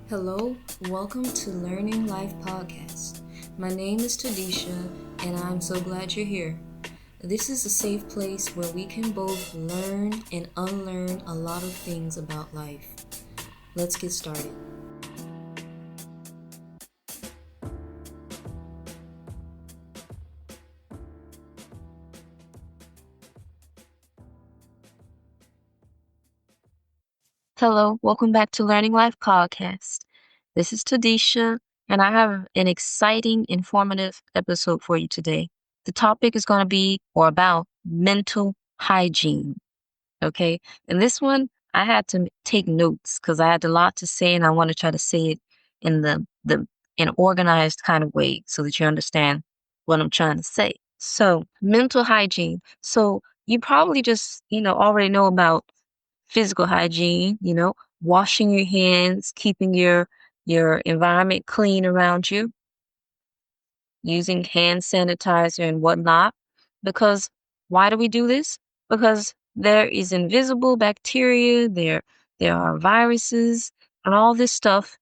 Hello, welcome to Learning Life Podcast. My name is Tadisha, and I'm so glad you're here. This is a safe place where we can both learn and unlearn a lot of things about life. Let's get started. Hello, welcome back to Learning Life Podcast. This is Tadisha, and I have an exciting, informative episode for you today. The topic is going to be about mental hygiene. Okay. And this one, I had to take notes because I had a lot to say and I want to try to say it in the an organized kind of way so that you understand what I'm trying to say. So mental hygiene. So you probably just, already know about physical hygiene, washing your hands, keeping your environment clean around you, using hand sanitizer and whatnot. Because why do we do this? Because there is invisible bacteria, there are viruses, and all this stuff,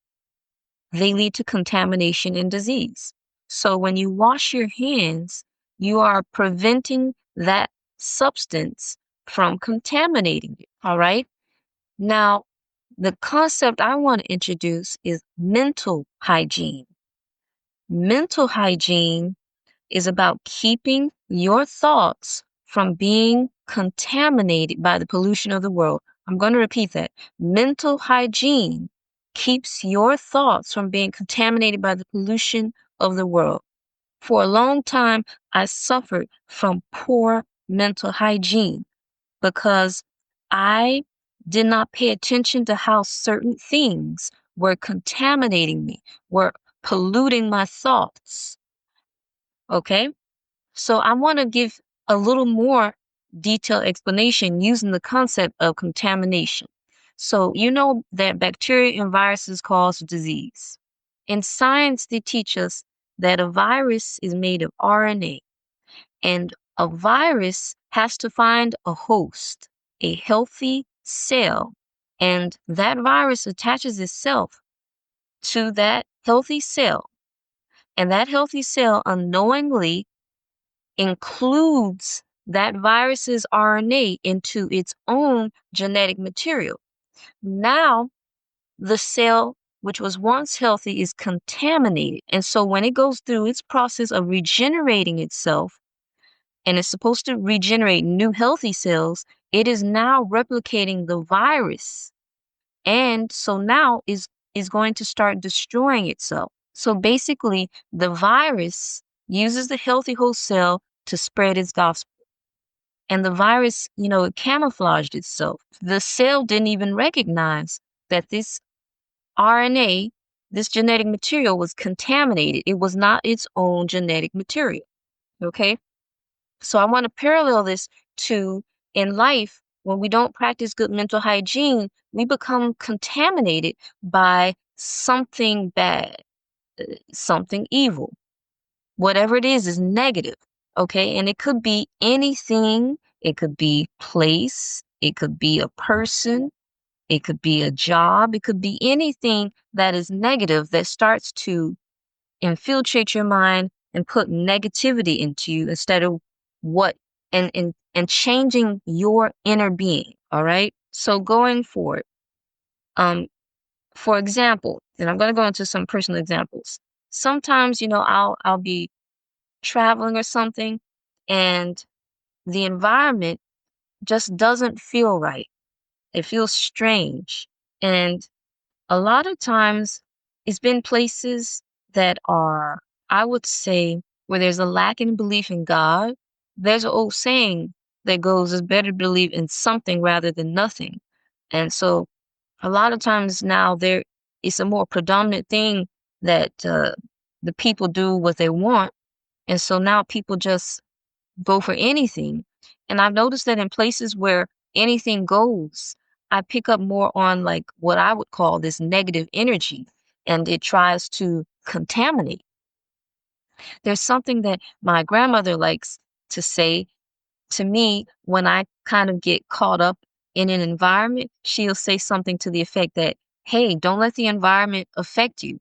they lead to contamination and disease. So when you wash your hands, you are preventing that substance from contaminating you. All right. Now, the concept I want to introduce is mental hygiene. Mental hygiene is about keeping your thoughts from being contaminated by the pollution of the world. I'm going to repeat that. Mental hygiene keeps your thoughts from being contaminated by the pollution of the world. For a long time, I suffered from poor mental hygiene because I did not pay attention to how certain things were contaminating me, were polluting my thoughts. Okay? So I want to give a little more detailed explanation using the concept of contamination. So you know that bacteria and viruses cause disease. In science, they teach us that a virus is made of RNA, and a virus has to find a host, a healthy cell, and that virus attaches itself to that healthy cell, and that healthy cell unknowingly includes that virus's RNA into its own genetic material. Now, the cell, which was once healthy, is contaminated. And so when it goes through its process of regenerating itself, and it's supposed to regenerate new healthy cells, it is now replicating the virus. And so now is going to start destroying itself. So basically, the virus uses the healthy host cell to spread its gospel. And the virus, it camouflaged itself. The cell didn't even recognize that this RNA, this genetic material, was contaminated. It was not its own genetic material. Okay. So I want to parallel this to in life, when we don't practice good mental hygiene, we become contaminated by something bad, something evil. Whatever it is negative. Okay. And it could be anything. It could be place. It could be a person. It could be a job. It could be anything that is negative that starts to infiltrate your mind and put negativity into you instead of what and changing your inner being. All right. So going forward, for example, and I'm going to go into some personal examples. Sometimes, I'll be traveling or something, and the environment just doesn't feel right. It feels strange. And a lot of times it's been places that are, I would say, where there's a lack in belief in God. There's an old saying that goes, it's better to believe in something rather than nothing. And so a lot of times now there is a more predominant thing that the people do what they want. And so now people just go for anything. And I've noticed that in places where anything goes, I pick up more on like what I would call this negative energy, and it tries to contaminate. There's something that my grandmother likes to say to me when I kind of get caught up in an environment. She'll say something to the effect that hey, don't let the environment affect you.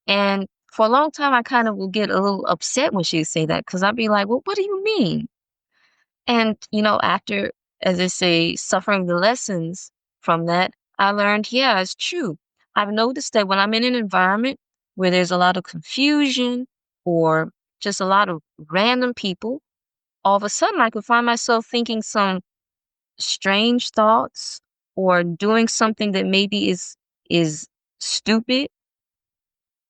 And for a long time, I kind of will get a little upset when she would say that because I'd be like, well, what do you mean? And, after, as I say, suffering the lessons from that, I learned, yeah, it's true. I've noticed that when I'm in an environment where there's a lot of confusion or just a lot of random people, all of a sudden I could find myself thinking some strange thoughts or doing something that maybe is stupid.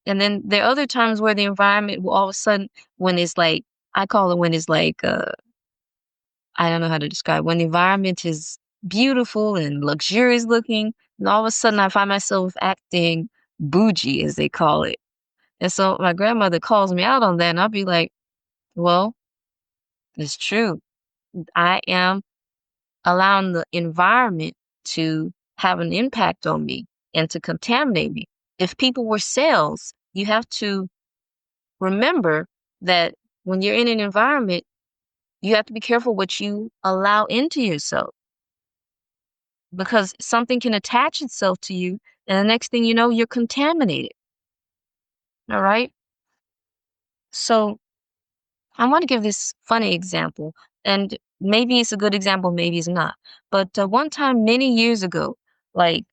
And then there are other times where the environment will all of a sudden, when it's like, I call it when it's like, I don't know how to describe when the environment is beautiful and luxurious looking, and all of a sudden I find myself acting bougie, as they call it. And so my grandmother calls me out on that, and I'll be like, well, it's true. I am allowing the environment to have an impact on me and to contaminate me. If people were cells, you have to remember that when you're in an environment, you have to be careful what you allow into yourself because something can attach itself to you, and the next thing you know, you're contaminated. All right. So I want to give this funny example, and maybe it's a good example, maybe it's not. But one time, many years ago, like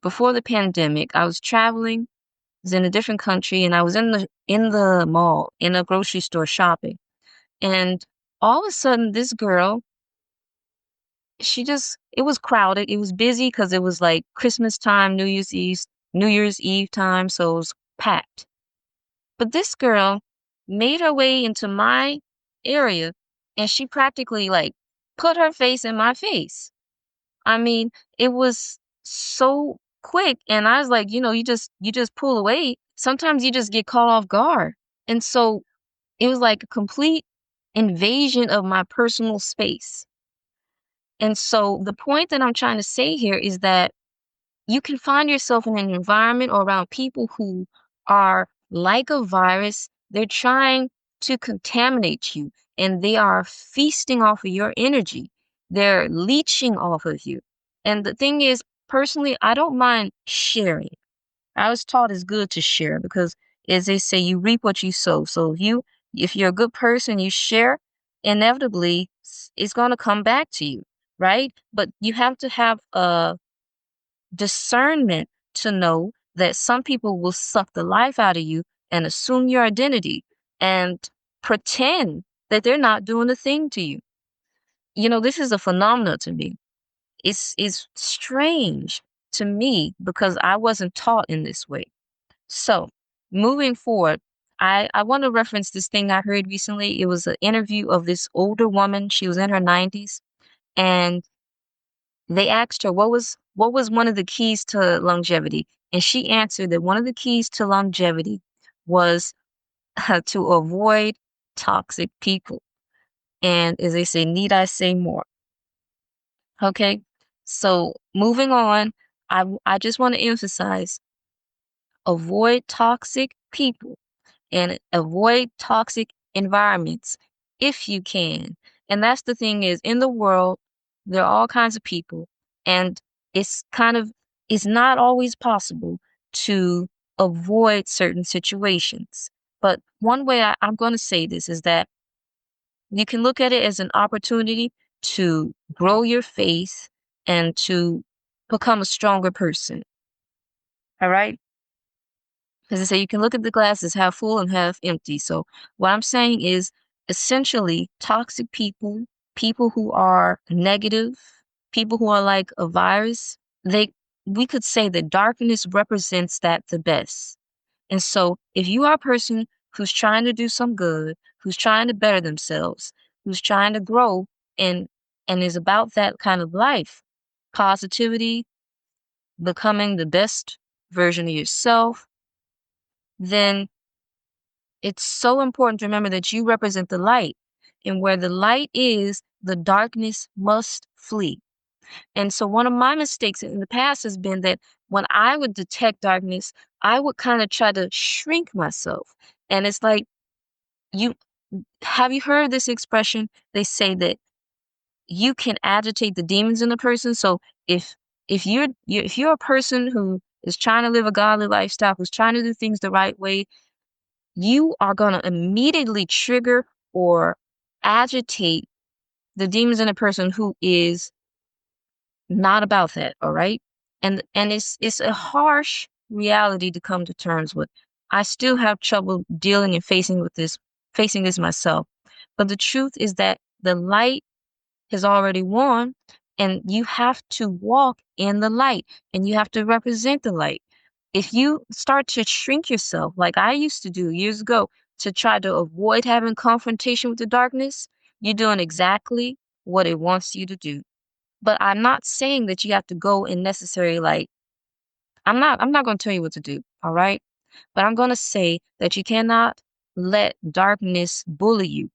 before the pandemic, I was traveling, was in a different country, and I was in the mall, in a grocery store shopping. And all of a sudden, this girl, it was crowded. It was busy because it was like Christmas time, New Year's Eve time. So it was packed. But this girl made her way into my area and she practically like put her face in my face. I mean, it was so quick. And I was like, you just pull away. Sometimes you just get caught off guard. And so it was like a complete invasion of my personal space. And so the point that I'm trying to say here is that you can find yourself in an environment or around people who are like a virus. They're trying to contaminate you and they are feasting off of your energy. They're leeching off of you. And the thing is, personally, I don't mind sharing. I was taught it's good to share because, as they say, you reap what you sow. So if you're a good person, you share, inevitably, it's going to come back to you, right? But you have to have a discernment to know that some people will suck the life out of you and assume your identity and pretend that they're not doing a thing to you. This is a phenomena to me. It's strange to me because I wasn't taught in this way. So, moving forward, I want to reference this thing I heard recently. It was an interview of this older woman. She was in her 90s, and they asked her what was one of the keys to longevity, and she answered that one of the keys to longevity was to avoid toxic people. And as they say, need I say more? Okay. So moving on, I just want to emphasize avoid toxic people and avoid toxic environments if you can. And that's the thing is in the world, there are all kinds of people and it's kind of it's not always possible to avoid certain situations. But one way I'm going to say this is that you can look at it as an opportunity to grow your faith and to become a stronger person. All right. As I say, you can look at the glass as half full and half empty. So what I'm saying is essentially toxic people, people who are negative, people who are like a virus, we could say that darkness represents that the best. And so if you are a person who's trying to do some good, who's trying to better themselves, who's trying to grow and is about that kind of life, positivity, becoming the best version of yourself, then it's so important to remember that you represent the light. And where the light is, the darkness must flee. And so one of my mistakes in the past has been that when I would detect darkness, I would kind of try to shrink myself. And it's like, you have you heard this expression? They say that you can agitate the demons in a person. So if you're a person who who's trying to live a godly lifestyle, who's trying to do things the right way, you are going to immediately trigger or agitate the demons in a person who is not about that, all right? And it's a harsh reality to come to terms with. I still have trouble dealing and facing this myself. But the truth is that the light has already won, and you have to walk in the light, and you have to represent the light. If you start to shrink yourself like I used to do years ago to try to avoid having confrontation with the darkness, you're doing exactly what it wants you to do. But I'm not saying that you have to go and necessarily like I'm not going to tell you what to do, all right? But I'm going to say that you cannot let darkness bully you,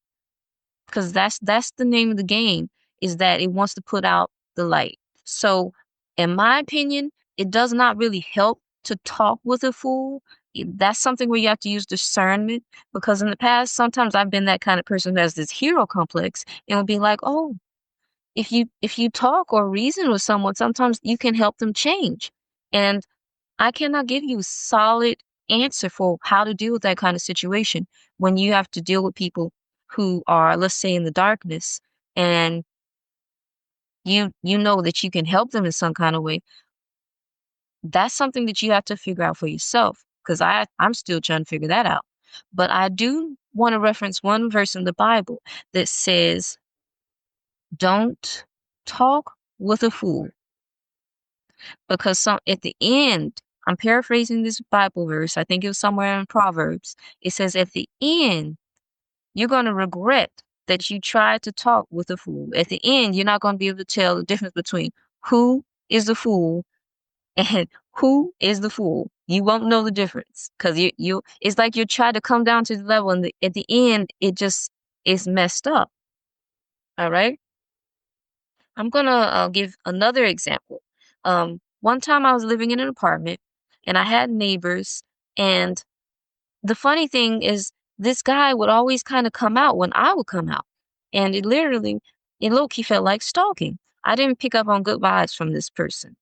because that's the name of the game, is that it wants to put out the light. So, in my opinion, it does not really help to talk with a fool. That's something where you have to use discernment, because in the past sometimes I've been that kind of person who has this hero complex and will be like, "Oh, if you talk or reason with someone, sometimes you can help them change." And I cannot give you a solid answer for how to deal with that kind of situation when you have to deal with people who are, let's say, in the darkness, and you know that you can help them in some kind of way. That's something that you have to figure out for yourself, because I'm still trying to figure that out. But I do want to reference one verse in the Bible that says, "Don't talk with a fool," because at the end, I'm paraphrasing this Bible verse. I think it was somewhere in Proverbs. It says, at the end, you're going to regret that you tried to talk with a fool. At the end, you're not going to be able to tell the difference between who is the fool and who is the fool. You won't know the difference, because it's like you try to come down to the level, and at the end, it just is messed up. All right. I'm gonna give another example. One time I was living in an apartment, and I had neighbors, and the funny thing is this guy would always kind of come out when I would come out, and it low-key felt like stalking. I didn't pick up on good vibes from this person,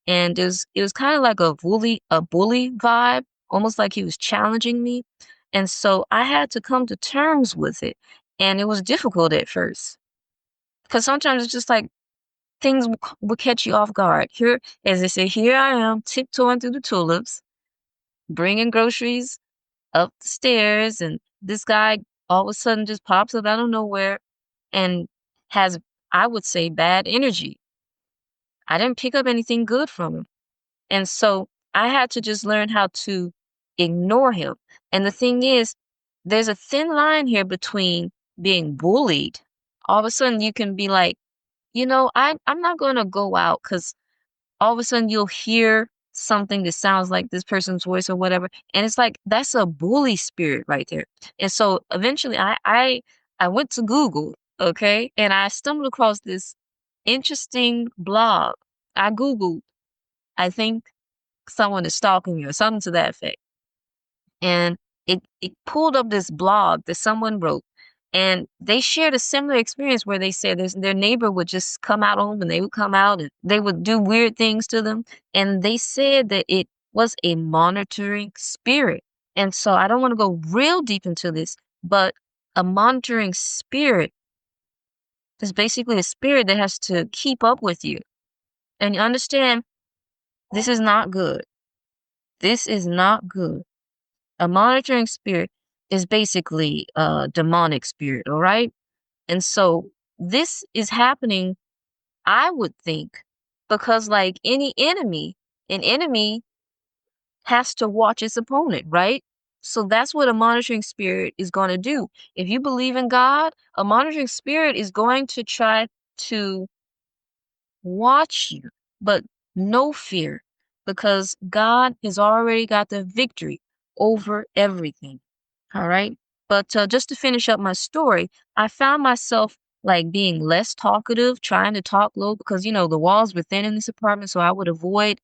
and it was kind of like a bully vibe, almost like he was challenging me, and so I had to come to terms with it, and it was difficult at first, because sometimes it's just like things will catch you off guard. Here, as they say, here I am tiptoeing through the tulips, bringing groceries up the stairs, and this guy all of a sudden just pops up out of nowhere and has, I would say, bad energy. I didn't pick up anything good from him. And so I had to just learn how to ignore him. And the thing is, there's a thin line here between being bullied. All of a sudden, you can be like, I'm not going to go out because all of a sudden you'll hear something that sounds like this person's voice or whatever, and it's like that's a bully spirit right there. And so eventually I went to Google, okay, and I stumbled across this interesting blog. I Googled, I think someone is stalking me or something to that effect, and it pulled up this blog that someone wrote, and they shared a similar experience where they said their neighbor would just come out on them, and they would come out and they would do weird things to them, and they said that it was a monitoring spirit. And so I don't want to go real deep into this, but a monitoring spirit is basically a spirit that has to keep up with you. And you understand, this is not good. This is not good. A monitoring spirit is basically a demonic spirit, all right? And so this is happening, I would think, because like any enemy, an enemy has to watch its opponent, right? So that's what a monitoring spirit is going to do. If you believe in God, a monitoring spirit is going to try to watch you, but no fear, because God has already got the victory over everything. All right. But just to finish up my story, I found myself like being less talkative, trying to talk low because, the walls were thin in this apartment. So I would avoid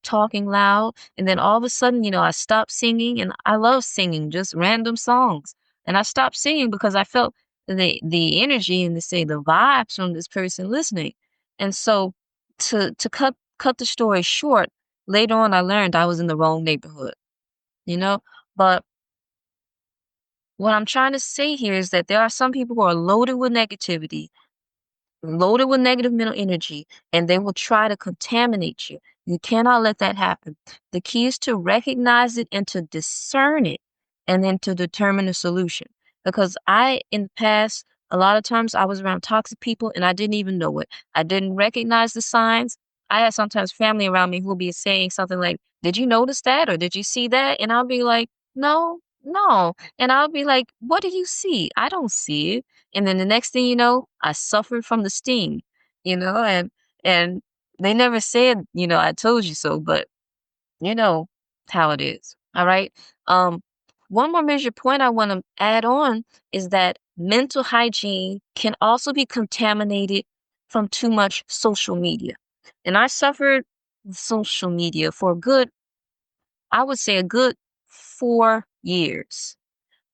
talking loud. And then all of a sudden, I stopped singing, and I love singing just random songs. And I stopped singing because I felt the energy and the vibes from this person listening. And so to cut the story short, later on I learned I was in the wrong neighborhood, you know? But what I'm trying to say here is that there are some people who are loaded with negative mental energy, and they will try to contaminate you. You cannot let that happen. The key is to recognize it and to discern it, and then to determine a solution. Because in the past, a lot of times I was around toxic people and I didn't even know it. I didn't recognize the signs. I had sometimes family around me who will be saying something like, "Did you notice that? Or did you see that?" And I'll be like, "No, no." And I'll be like, "What did you see? I don't see it." And then the next thing you know, I suffered from the sting, and they never said, "I told you so," but you know how it is. All right. Um, One more major point I want to add on is that mental hygiene can also be contaminated from too much social media. And I suffered with social media for I would say a good 4 years.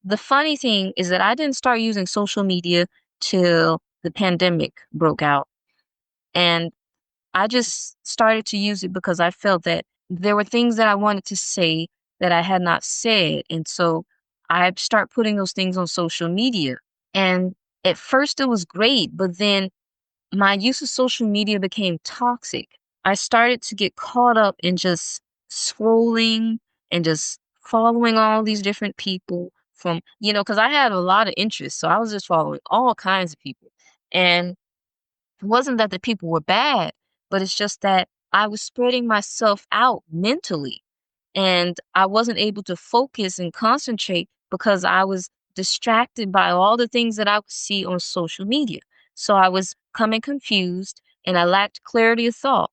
The funny thing is that I didn't start using social media till the pandemic broke out. And I just started to use it because I felt that there were things that I wanted to say that I had not said. And so I start putting those things on social media. And at first it was great, but then my use of social media became toxic. I started to get caught up in just scrolling and just following all these different people because I had a lot of interests. So I was just following all kinds of people. And it wasn't that the people were bad, but it's just that I was spreading myself out mentally and I wasn't able to focus and concentrate because I was distracted by all the things that I would see on social media. So I was coming confused and I lacked clarity of thought.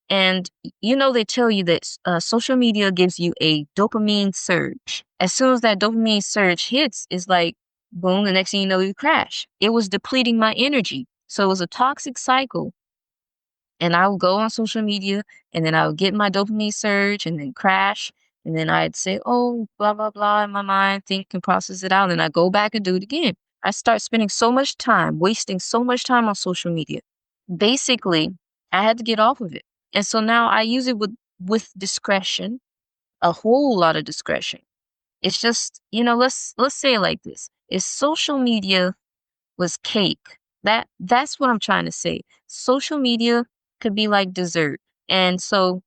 And they tell you that social media gives you a dopamine surge. As soon as that dopamine surge hits, it's like, boom, the next thing you know, you crash. It was depleting my energy. So it was a toxic cycle. And I would go on social media and then I would get my dopamine surge and then crash. And then I'd say, oh, blah, blah, blah in my mind, think and process it out. And then I go back and do it again. I start spending so much time, wasting so much time on social media. Basically, I had to get off of it. And so now I use it with discretion, a whole lot of discretion. It's just, let's say it like this. Is social media was cake. That's what I'm trying to say. Social media could be like dessert. And so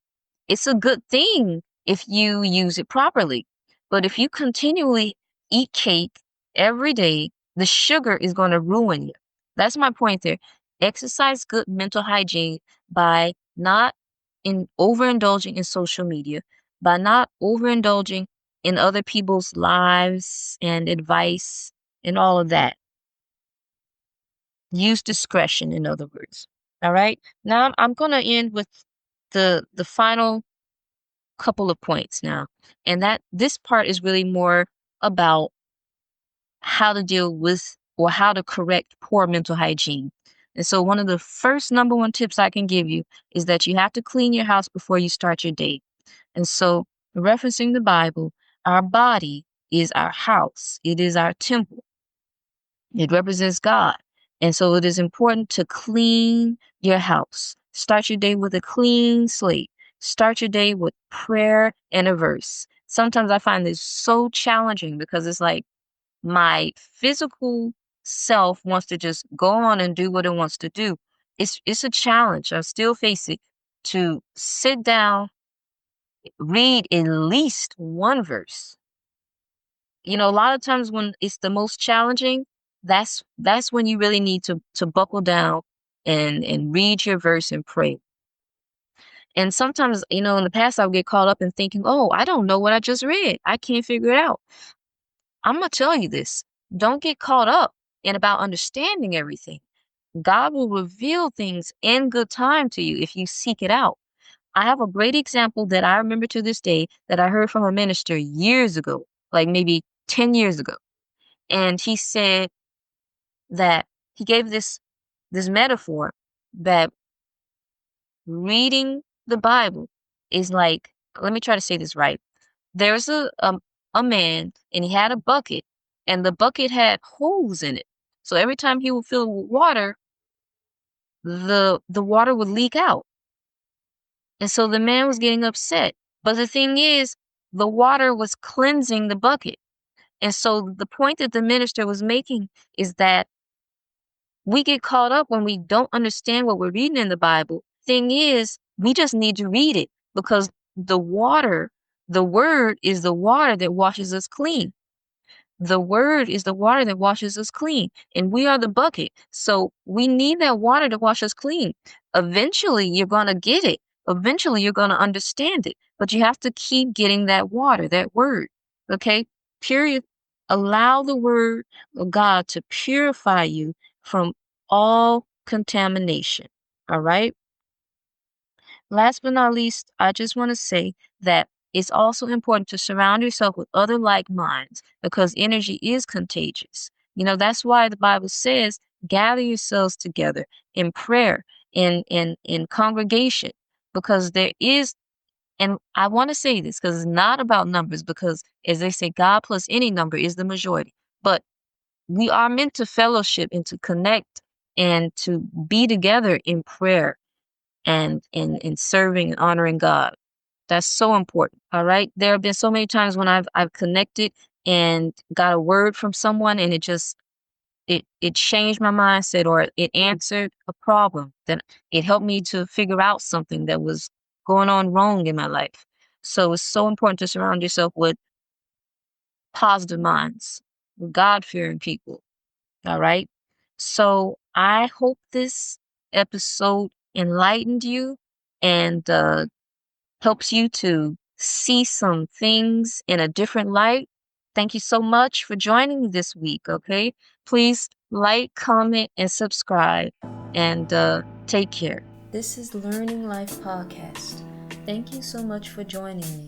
it's a good thing if you use it properly. But if you continually eat cake every day, the sugar is going to ruin you. That's my point there. Exercise good mental hygiene by not in overindulging in social media, by not overindulging in other people's lives and advice and all of that. Use discretion, in other words. All right. Now I'm going to end with the final couple of points now. And that this part is really more about how to deal with or how to correct poor mental hygiene. And so one of the first number one tips I can give you is that you have to clean your house before you start your day. And so referencing the Bible, our body is our house. It is our temple. It represents God. And so it is important to clean your house. Start your day with a clean slate. Start your day with prayer and a verse. Sometimes I find this so challenging because it's like my physical self wants to just go on and do what it wants to do. It's a challenge. I still face it to sit down, read at least one verse. A lot of times when it's the most challenging, that's when you really need to buckle down and read your verse and pray. And sometimes, in the past I would get caught up in thinking, "Oh, I don't know what I just read. I can't figure it out." I'm gonna tell you this. Don't get caught up in about understanding everything. God will reveal things in good time to you if you seek it out. I have a great example that I remember to this day that I heard from a minister years ago, like maybe 10 years ago. And he said that he gave this metaphor that reading the Bible is like, let me try to say this right. There's a man and he had a bucket and the bucket had holes in it. So every time he would fill it with water, the water would leak out. And so the man was getting upset. But the thing is, the water was cleansing the bucket. And so the point that the minister was making is that we get caught up when we don't understand what we're reading in the Bible. Thing is, we just need to read it because the water, the word is the water that washes us clean. The word is the water that washes us clean, and we are the bucket. So we need that water to wash us clean. Eventually, you're going to get it. Eventually, you're going to understand it, but you have to keep getting that water, that word. Okay? Period. Allow the word of God to purify you from all contamination. All right? Last but not least, I just want to say that it's also important to surround yourself with other like minds because energy is contagious. That's why the Bible says, gather yourselves together in prayer, in congregation, because there is, and I want to say this because it's not about numbers, because as they say, God plus any number is the majority. But we are meant to fellowship and to connect and to be together in prayer and in serving and honoring God. That's so important. All right. There have been so many times when I've connected and got a word from someone, and it changed my mindset, or it answered a problem. That it helped me to figure out something that was going on wrong in my life. So it's so important to surround yourself with positive minds, with God-fearing people. All right. So I hope this episode enlightened you and helps you to see some things in a different light. Thank you so much for joining me this week. Okay. Please like, comment, and subscribe. And take care. This is Learning Life Podcast. Thank you so much for joining me.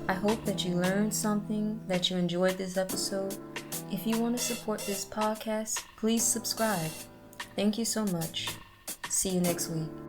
I hope that you learned something, that you enjoyed this episode. If you want to support this podcast, please subscribe. Thank you so much. See you next week.